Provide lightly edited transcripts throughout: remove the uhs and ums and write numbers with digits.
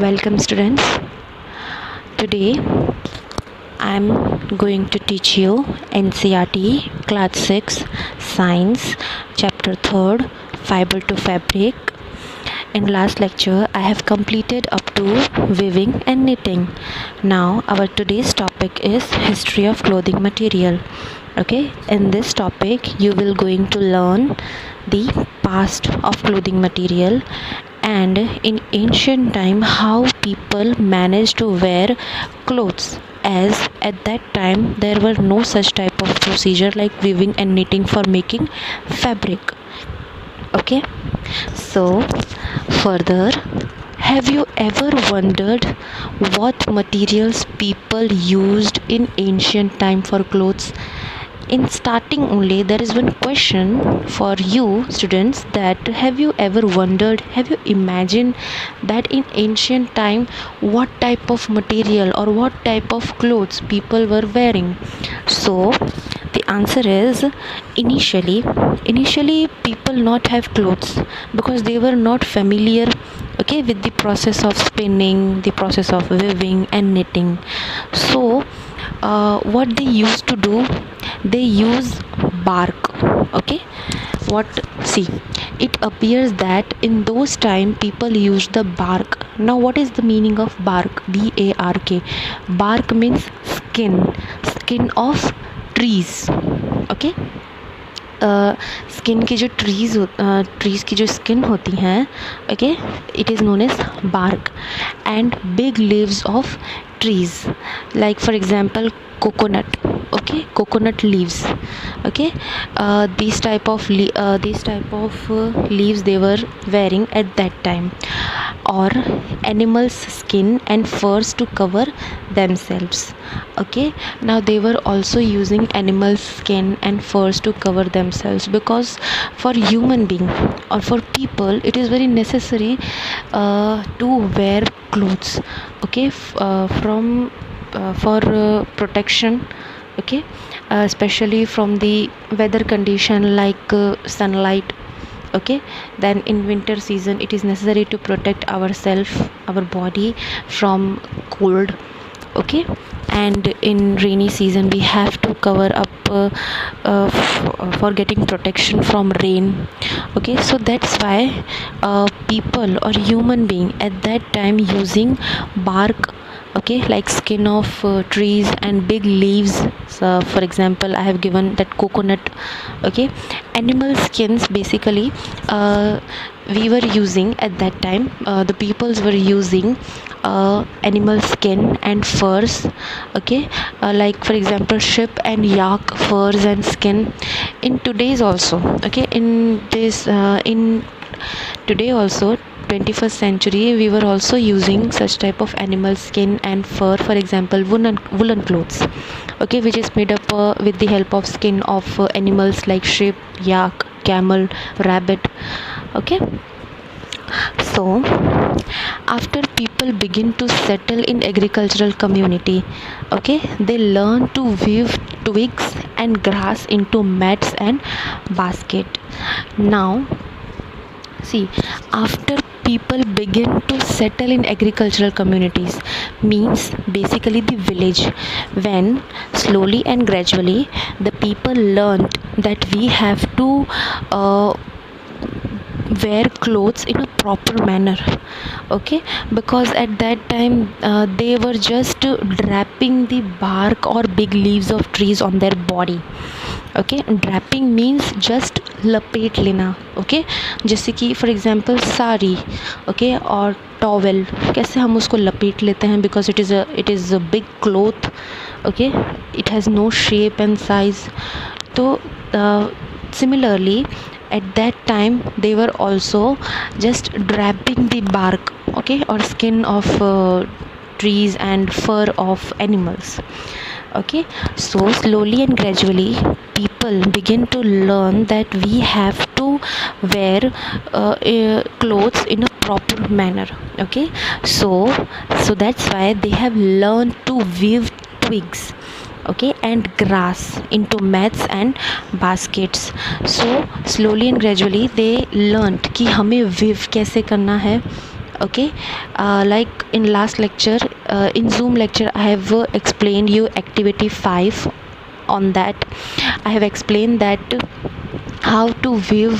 Welcome, students. Today I'm going to teach you NCERT Class 6 Science Chapter 3rd Fiber to Fabric. In last lecture I have completed up to weaving and knitting. Now our today's topic is history of clothing material. Okay, in this topic you will going to learn the past of clothing material and in ancient time how people managed to wear clothes, as at that time there were no such type of procedure like weaving and knitting for making fabric. Okay, so further, have you ever wondered what materials people used in ancient time for clothes? In starting only, there is one question for you students, that have you ever wondered, have you imagined that in ancient time what type of material or what type of clothes people were wearing? So the answer is initially people not have clothes because they were not familiar, okay, with the process of spinning, the process of weaving and knitting. So what they used to do, they use bark. Okay, what, see, it appears that in those time people used the bark. Now what is the meaning of bark? bark. Bark means skin of trees. Okay, skin की जो trees की जो skin होती हैं, okay, it is known as bark and big leaves of trees, like for example coconut. Okay, coconut leaves. Okay, these type of leaves they were wearing at that time, or animals skin and furs to cover themselves. Okay, now they were also using animal skin and furs to cover themselves because for human being or for people it is very necessary to wear clothes. Okay, for protection. Okay, especially from the weather condition like sunlight. Okay, then in winter season it is necessary to protect ourselves, our body from cold. Okay, and in rainy season we have to cover up for getting protection from rain. Okay, so that's why people or human being at that time using bark, okay, like skin of trees and big leaves. So for example I have given that coconut. Okay, animal skins basically we were using at that time, the peoples were using animal skin and furs. Okay, like for example sheep and yak furs and skin. In today's also, okay, in this in today also 21st century we were also using such type of animal skin and fur, for example woolen clothes, okay, which is made up with the help of skin of animals like sheep, yak, camel, rabbit. Okay, so after people begin to settle in agricultural community, okay, they learn to weave twigs and grass into mats and basket. Now see, after people begin to settle in agricultural communities means basically the village, when slowly and gradually the people learned that we have to wear clothes in a proper manner. Okay, because at that time they were just draping the bark or big leaves of trees on their body. Okay, draping means just लपेट लेना. Okay, जैसे कि for example sari, okay, और towel कैसे हम उसको लपेट लेते हैं, because it is a big cloth. Okay, it has no shape and size. तो similarly at that time they were also just draping the bark, okay, or skin of trees and fur of animals. Okay, so slowly and gradually people begin to learn that we have to wear clothes in a proper manner. Okay, so that's why they have learned to weave twigs, okay, and grass into mats and baskets. So slowly and gradually they learned कि हमें weave कैसे करना है. Okay, like in last lecture, in Zoom lecture, I have explained you activity 5. On that I have explained that how to weave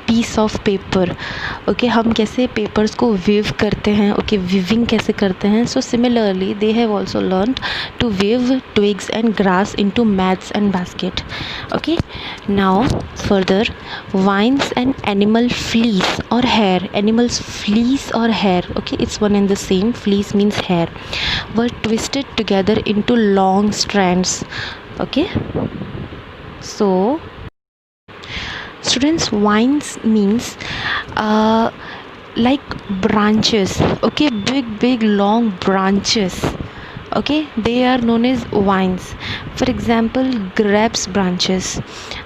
piece of paper. Okay, हम कैसे papers को weave करते हैं. ओके, वीविंग कैसे करते हैं. So similarly they have also learn to weave twigs and grass into mats and basket. Okay, now further, vines and animal fleece और hair. Animals fleece or hair, okay, it's one and the same. Fleece means hair, were twisted together into long strands. Okay, so students, vines means like branches. Okay, big long branches. Okay, they are known as vines. For example, grapes branches.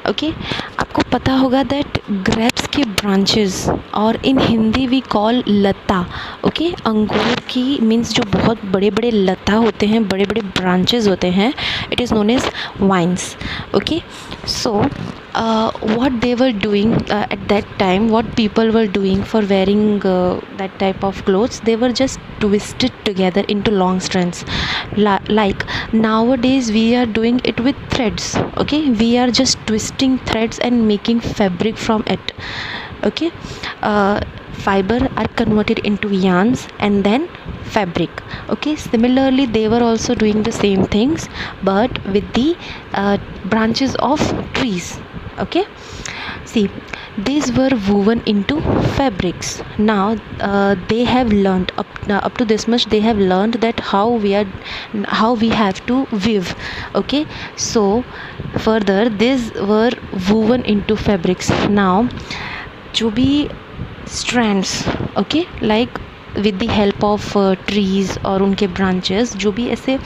Okay, आपको पता होगा that grapes के branches और in Hindi we call Lata. Okay, अंगूर की means जो बहुत बड़े बड़े लता होते हैं, बड़े बड़े branches होते हैं, it is known as vines. Okay, so what they were doing at that time, what people were doing for wearing that type of clothes, they were just twisted together into long strands. Like nowadays we are doing it with threads. Okay, we are just twisting threads and making fabric from it. Okay, fiber are converted into yarns and then fabric. Okay, similarly they were also doing the same things but with the branches of trees. Okay, see, these were woven into fabrics. Now they have learned up to this much, they have learned that how we have to weave. Okay, so further these were woven into fabrics. Now जो भी strands, okay, like with the help of trees और उनके branches, जो भी ऐसे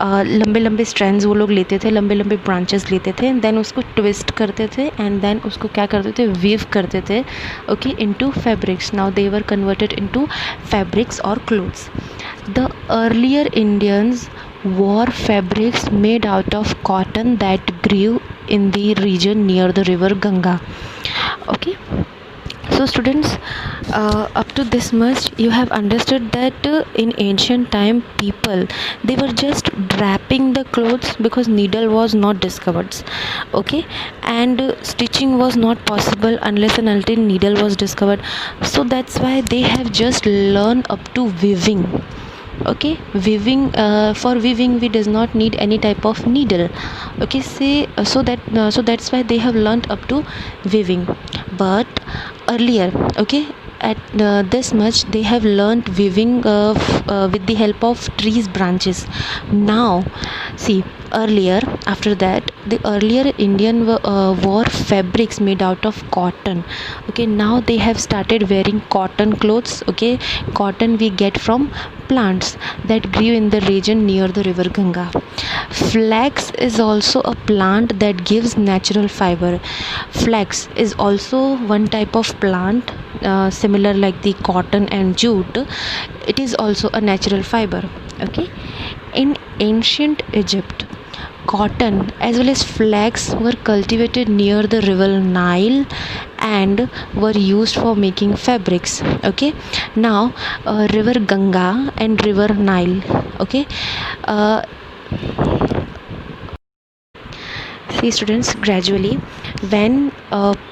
लंबे लंबे strands वो लोग लेते थे, लंबे लंबे branches लेते थे, then उसको twist करते थे and then उसको क्या करते थे, weave करते थे. Okay, into fabrics. Now they were converted into fabrics or clothes. The earlier Indians wore fabrics made out of cotton that grew in the region near the river Ganga. Okay, so students, up to this much you have understood that in ancient time people, they were just wrapping the clothes because needle was not discovered. Okay, and stitching was not possible unless and until needle was discovered. So that's why they have just learned up to weaving. Okay, weaving, for weaving we does not need any type of needle. Okay, say so that's why they have learned up to weaving. But earlier, okay, at this much they have learned weaving with the help of trees branches. Now see, earlier, after that, the earlier Indian wore fabrics made out of cotton. Okay, now they have started wearing cotton clothes. Okay, cotton we get from plants that grew in the region near the river Ganga. Flax is also a plant that gives natural fiber. Flax is also one type of plant similar like the cotton and jute. It is also a natural fiber. Okay, in ancient Egypt, cotton as well as flax were cultivated near the river Nile and were used for making fabrics. Okay, now river Ganga and river Nile. Okay, see students, gradually when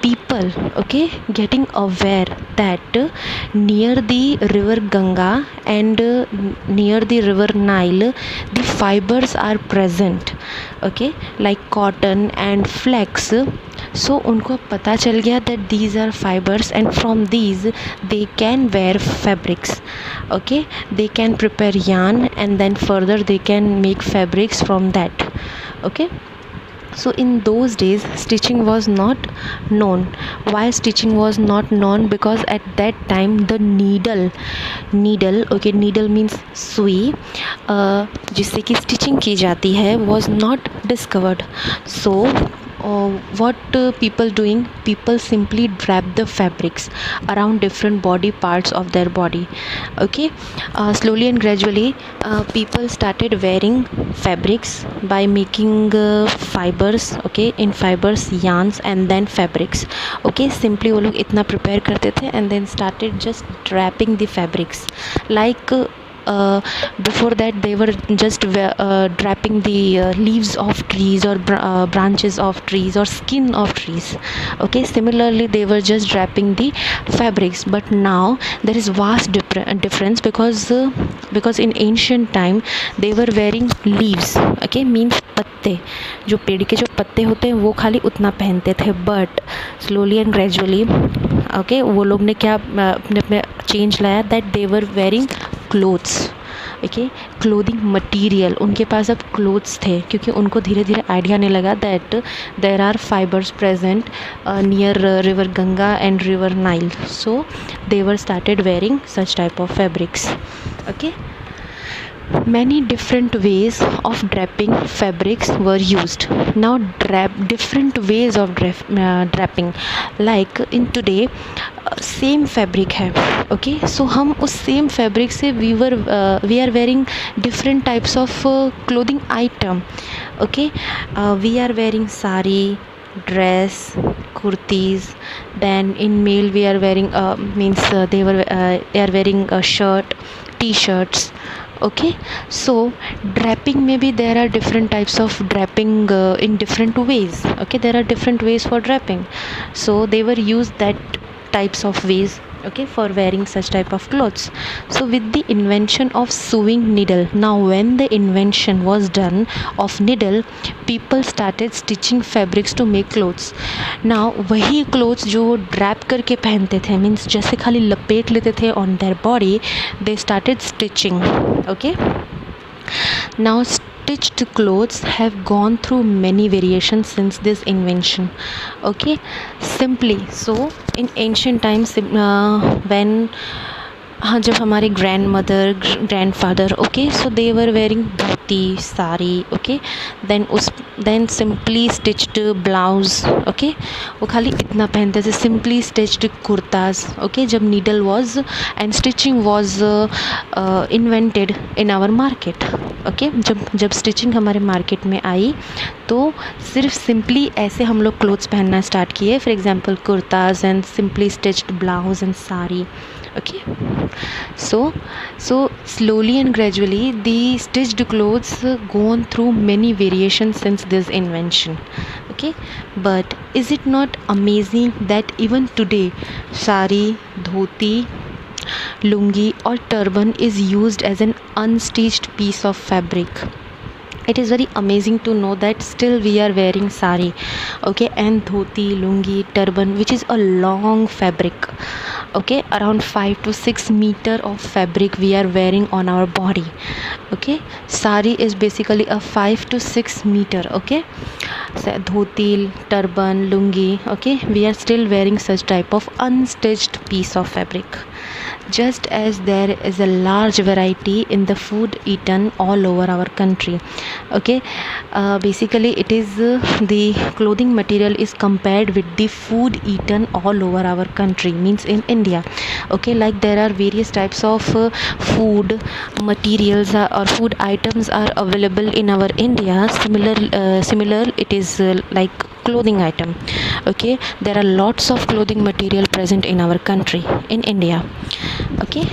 people, okay, getting aware that near the river Ganga and near the river Nile the fibers are present, okay, like cotton and flax. So उनको पता चल गया that these are fibers and from these they can wear fabrics. Okay, they can prepare yarn and then further they can make fabrics from that. Okay, so in those days stitching was not known. Why stitching was not known? Because at that time the needle, okay, needle means सुई, जिससे कि stitching की जाती है, was not discovered. So what people doing, people simply wrap the fabrics around different body parts of their body. Okay, slowly and gradually people started wearing fabrics by making fibers, okay, in fibers, yarns and then fabrics. Okay, simply वो लोग इतना prepare करते थे and then started just wrapping the fabrics like before that they were just wrapping the leaves of trees or branches of trees or skin of trees. Okay, similarly they were just wrapping the fabrics, but now there is vast difference because in ancient time they were wearing leaves, okay, means पत्ते, जो पेड़ के जो पत्ते होते हैं वो खाली उतना पहनते थे, but slowly and gradually okay वो लोग ने क्या अपने अपने चेंज लाया, that they were wearing clothes, okay, clothing material, उनके पास अब क्लोथ्स थे क्योंकि उनको धीरे धीरे आइडिया आने लगा that there are fibres present near river Ganga and river Nile, so they were started wearing such type of fabrics. Okay, many different ways of draping fabrics were used. Now different ways of draping, like in today same fabric है, okay, so हम उस same fabric से we are wearing different types of clothing item. Okay, we are wearing sari, dress, kurtis, then in male we are wearing they are wearing a shirt, t-shirts. Okay, so draping, maybe there are different types of draping in different ways. Okay, there are different ways for draping, so they were used that types of ways, okay, for wearing such type of clothes. So with the invention of sewing needle, now when the invention was done of needle, people started stitching fabrics to make clothes. Now वही clothes जो वो ड्रैप करके पहनते थे, means जैसे खाली लपेट लेते थे on their body, they started stitching. Okay, now stitched clothes have gone through many variations since this invention. Okay, simply, so in ancient times when हाँ जब हमारे grandmother grandfather, okay, so they were wearing dhoti, sari, okay, then simply stitched blouse, okay, वो खाली इतना पहनते थे, simply stitched kurtas. Okay, जब needle was and stitching was invented in our market. Okay, जब स्टिचिंग हमारे मार्केट में आई तो सिर्फ सिंपली ऐसे हम लोग क्लोथ्स पहनना स्टार्ट किए, for example kurtas and simply stitched blouse and sari. Okay, so slowly and gradually the stitched clothes gone through many variations since this invention. Okay, but is it not amazing that even today sari, dhoti, lungi or turban is used as an unstitched piece of fabric? It is very amazing to know that still we are wearing sari, okay, and dhoti, lungi, turban, which is a long fabric, okay, around 5 to 6 meter of fabric we are wearing on our body. Okay, sari is basically a 5 to 6 meter. Okay, so dhoti, turban, lungi, okay, we are still wearing such type of unstitched piece of fabric. Just as there is a large variety in the food eaten all over our country. Okay, basically it is the clothing material is compared with the food eaten all over our country, means in India. Okay, like there are various types of food materials or food items are available in our India. Similar it is like clothing item. Okay, there are lots of clothing material present in our country, in India. Okay,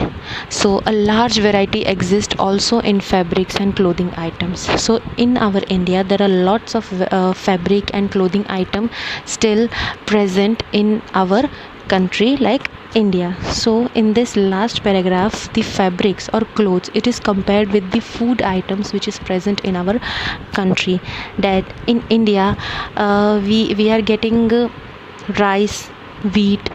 so a large variety exists also in fabrics and clothing items. So in our India there are lots of fabric and clothing item still present in our country like India. So in this last paragraph, the fabrics or clothes, it is compared with the food items which is present in our country. That in India we are getting rice, wheat,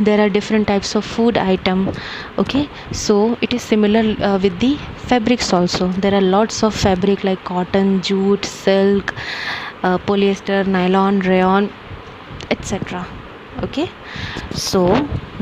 there are different types of food item. Okay, so it is similar with the fabrics also. There are lots of fabric like cotton, jute, silk, polyester, nylon, rayon, etc. Okay, so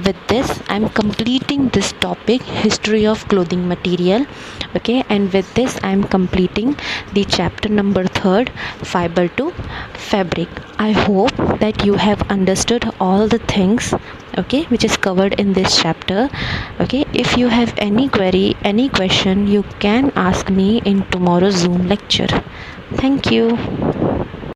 with this I'm completing this topic, history of clothing material. Okay, and with this I'm completing the chapter number 3rd, fiber to fabric. I hope that you have understood all the things, okay, which is covered in this chapter. Okay, if you have any query, any question, you can ask me in tomorrow's Zoom lecture. Thank you.